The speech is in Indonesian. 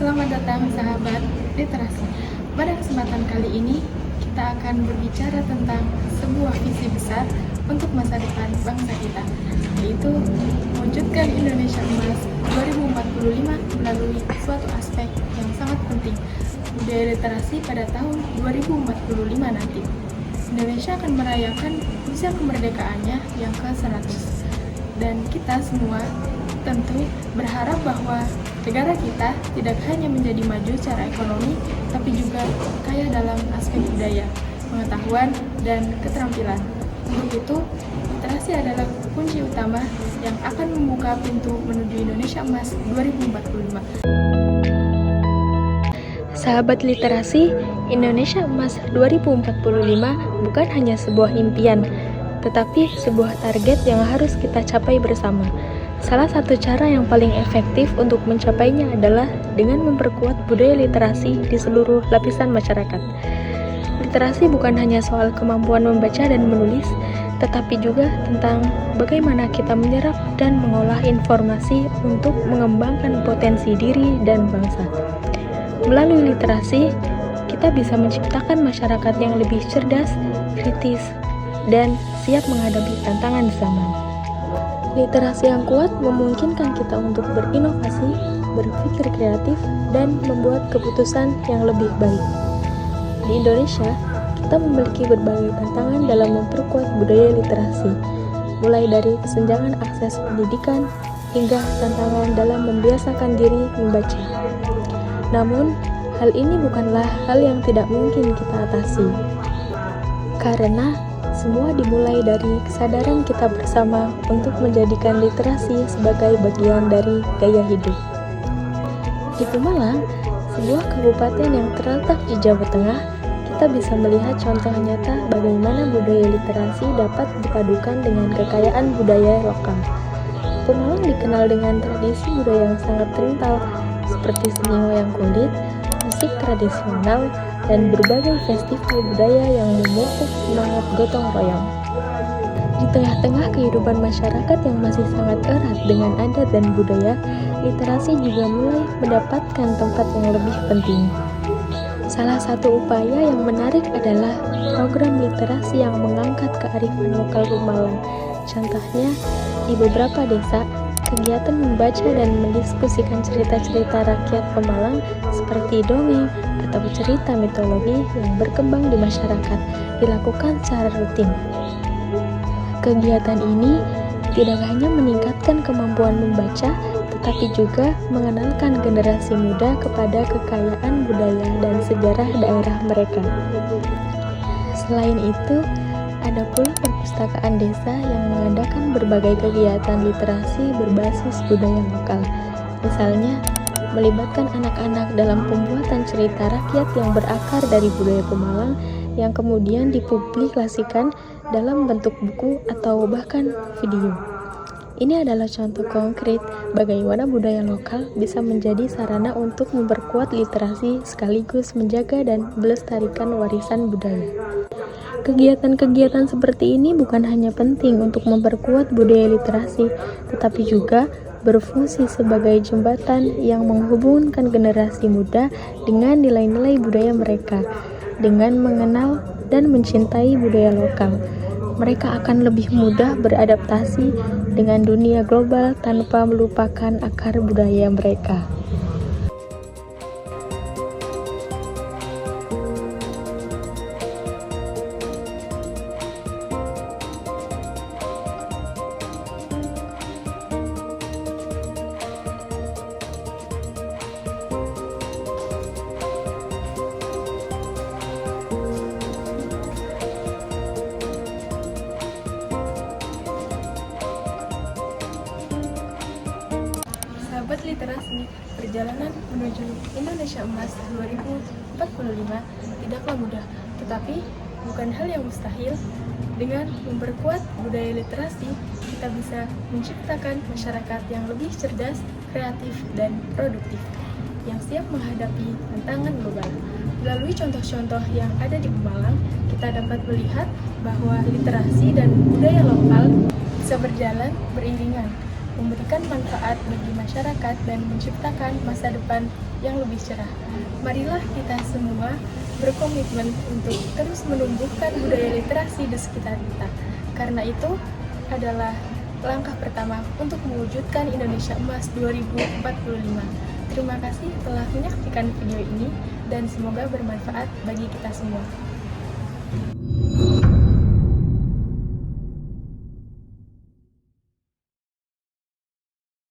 Selamat datang sahabat literasi. Pada kesempatan kali ini kita akan berbicara tentang sebuah visi besar untuk masa depan bangsa kita, yaitu mewujudkan Indonesia Emas 2045 melalui suatu aspek yang sangat penting, budaya literasi pada tahun 2045 nanti. Indonesia akan merayakan usia kemerdekaannya yang ke-100. Dan kita semua tentu berharap bahwa negara kita tidak hanya menjadi maju secara ekonomi, tapi juga kaya dalam aspek budaya, pengetahuan, dan keterampilan. Untuk itu, literasi adalah kunci utama yang akan membuka pintu menuju Indonesia Emas 2045. Sahabat literasi, Indonesia Emas 2045 bukan hanya sebuah impian, tetapi sebuah target yang harus kita capai bersama. Salah satu cara yang paling efektif untuk mencapainya adalah dengan memperkuat budaya literasi di seluruh lapisan masyarakat. Literasi bukan hanya soal kemampuan membaca dan menulis, tetapi juga tentang bagaimana kita menyerap dan mengolah informasi untuk mengembangkan potensi diri dan bangsa. Melalui literasi, kita bisa menciptakan masyarakat yang lebih cerdas, kritis, dan siap menghadapi tantangan zaman. Literasi yang kuat memungkinkan kita untuk berinovasi, berpikir kreatif, dan membuat keputusan yang lebih baik. Di Indonesia, kita memiliki berbagai tantangan dalam memperkuat budaya literasi, mulai dari kesenjangan akses pendidikan hingga tantangan dalam membiasakan diri membaca. Namun, hal ini bukanlah hal yang tidak mungkin kita atasi, karena semua dimulai dari kesadaran kita bersama untuk menjadikan literasi sebagai bagian dari gaya hidup. Di Pemalang, sebuah kabupaten yang terletak di Jawa Tengah, kita bisa melihat contoh nyata bagaimana budaya literasi dapat dipadukan dengan kekayaan budaya lokal. Pemalang dikenal dengan tradisi budaya yang sangat kental, seperti seni wayang kulit, musik tradisional, dan berbagai festival budaya yang memupuk semangat gotong royong. Di tengah-tengah kehidupan masyarakat yang masih sangat erat dengan adat dan budaya, literasi juga mulai mendapatkan tempat yang lebih penting. Salah satu upaya yang menarik adalah program literasi yang mengangkat kearifan lokal Pemalang. Contohnya, di beberapa desa, kegiatan membaca dan mendiskusikan cerita-cerita rakyat Pemalang seperti dongeng atau cerita mitologi yang berkembang di masyarakat dilakukan secara rutin. Kegiatan ini tidak hanya meningkatkan kemampuan membaca, tetapi juga mengenalkan generasi muda kepada kekayaan budaya dan sejarah daerah mereka. Selain itu, ada pula perpustakaan desa yang mengadakan berbagai kegiatan literasi berbasis budaya lokal. Misalnya, melibatkan anak-anak dalam pembuatan cerita rakyat yang berakar dari budaya Pemalang yang kemudian dipublikasikan dalam bentuk buku atau bahkan video. Ini adalah contoh konkret bagaimana budaya lokal bisa menjadi sarana untuk memperkuat literasi sekaligus menjaga dan melestarikan warisan budaya. Kegiatan-kegiatan seperti ini bukan hanya penting untuk memperkuat budaya literasi, tetapi juga berfungsi sebagai jembatan yang menghubungkan generasi muda dengan nilai-nilai budaya mereka. Dengan mengenal dan mencintai budaya lokal, mereka akan lebih mudah beradaptasi dengan dunia global tanpa melupakan akar budaya mereka. Sahabat literasi, perjalanan menuju Indonesia Emas 2045 tidaklah mudah, tetapi bukan hal yang mustahil. Dengan memperkuat budaya literasi, kita bisa menciptakan masyarakat yang lebih cerdas, kreatif, dan produktif, yang siap menghadapi tantangan global. Melalui contoh-contoh yang ada di Pemalang, kita dapat melihat bahwa literasi dan budaya lokal bisa berjalan beriringan. memberikan manfaat bagi masyarakat, dan menciptakan masa depan yang lebih cerah. Marilah kita semua berkomitmen untuk terus menumbuhkan budaya literasi di sekitar kita. Karena itu adalah langkah pertama untuk mewujudkan Indonesia Emas 2045. Terima kasih telah menyaksikan video ini dan semoga bermanfaat bagi kita semua.